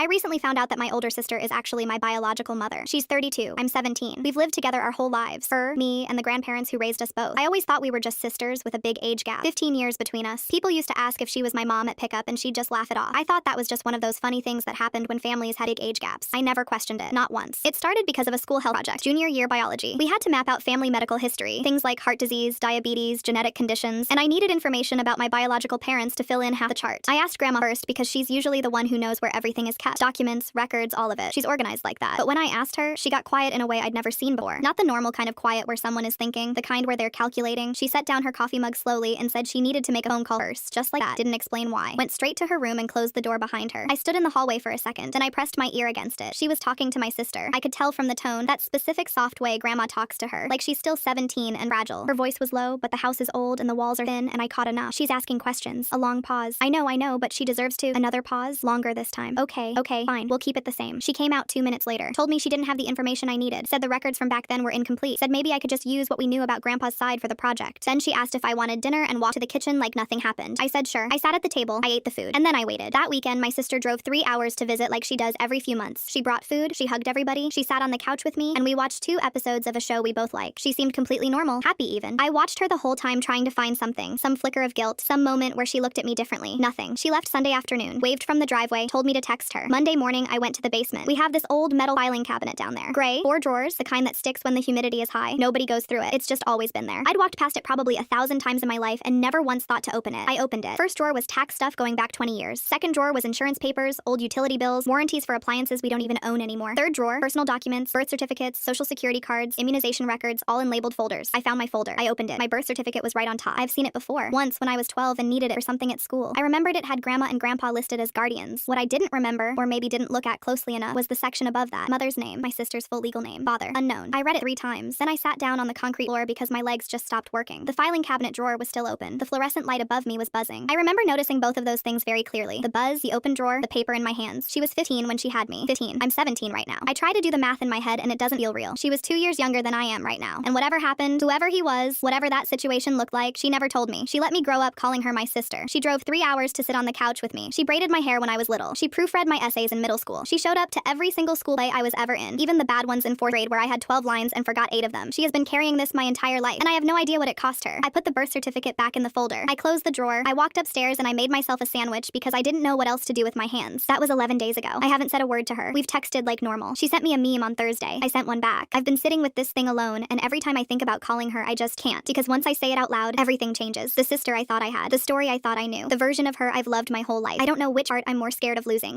I recently found out that my older sister is actually my biological mother. She's 32, I'm 17. We've lived together our whole lives. Her, me, and the grandparents who raised us both. I always thought we were just sisters with a big age gap. 15 years between us. People used to ask if she was my mom at pickup and she'd just laugh it off. I thought that was just one of those funny things that happened when families had big age gaps. I never questioned it. Not once. It started because of a school health project. Junior year biology. We had to map out family medical history. Things like heart disease, diabetes, genetic conditions, and I needed information about my biological parents to fill in half the chart. I asked Grandma first because she's usually the one who knows where everything is kept. Documents, records, all of it. She's organized like that. But when I asked her, she got quiet in a way I'd never seen before. Not the normal kind of quiet where someone is thinking, the kind where they're calculating. She set down her coffee mug slowly and said she needed to make a phone call first. Just like that. Didn't explain why. Went straight to her room and closed the door behind her. I stood in the hallway for a second, then I pressed my ear against it. She was talking to my sister. I could tell from the tone, that specific soft way Grandma talks to her. Like she's still 17 and fragile. Her voice was low, but the house is old and the walls are thin, and I caught enough. She's asking questions. A long pause. I know, but she deserves to. Another pause. Longer this time. Okay, fine. We'll keep it the same. She came out 2 minutes later. Told me she didn't have the information I needed. Said the records from back then were incomplete. Said maybe I could just use what we knew about Grandpa's side for the project. Then she asked if I wanted dinner and walked to the kitchen like nothing happened. I said sure. I sat at the table. I ate the food. And then I waited. That weekend, my sister drove 3 hours to visit like she does every few months. She brought food. She hugged everybody. She sat on the couch with me, and we watched 2 episodes of a show we both like. She seemed completely normal. Happy even. I watched her the whole time trying to find something. Some flicker of guilt. Some moment where she looked at me differently. Nothing. She left Sunday afternoon. Waved from the driveway. Told me to text her. Monday morning, I went to the basement. We have this old metal filing cabinet down there. Gray. 4 drawers. The kind that sticks when the humidity is high. Nobody goes through it. It's just always been there. I'd walked past it probably 1,000 times in my life and never once thought to open it. I opened it. First drawer was tax stuff going back 20 years. Second drawer was insurance papers, old utility bills, warranties for appliances we don't even own anymore. Third drawer, personal documents, birth certificates, social security cards, immunization records, all in labeled folders. I found my folder. I opened it. My birth certificate was right on top. I've seen it before. Once when I was 12 and needed it for something at school. I remembered it had Grandma and Grandpa listed as guardians. What I didn't remember, or maybe didn't look at closely enough, was the section above that. Mother's name, my sister's full legal name, father, unknown. I read it 3 times. Then I sat down on the concrete floor because my legs just stopped working. The filing cabinet drawer was still open. The fluorescent light above me was buzzing. I remember noticing both of those things very clearly. The buzz, the open drawer, the paper in my hands. She was 15 when she had me. 15. I'm 17 right now. I try to do the math in my head and it doesn't feel real. She was 2 years younger than I am right now. And whatever happened, whoever he was, whatever that situation looked like, she never told me. She let me grow up calling her my sister. She drove 3 hours to sit on the couch with me. She braided my hair when I was little. She proofread my essays in middle school. She showed up to every single school play I was ever in, even the bad ones in 4th grade where I had 12 lines and forgot 8 of them. She has been carrying this my entire life, and I have no idea what it cost her. I put the birth certificate back in the folder. I closed the drawer. I walked upstairs and I made myself a sandwich because I didn't know what else to do with my hands. That was 11 days ago. I haven't said a word to her. We've texted like normal. She sent me a meme on Thursday. I sent one back. I've been sitting with this thing alone, and every time I think about calling her, I just can't, because once I say it out loud, everything changes. The sister I thought I had. The story I thought I knew. The version of her I've loved my whole life. I don't know which part I'm more scared of losing.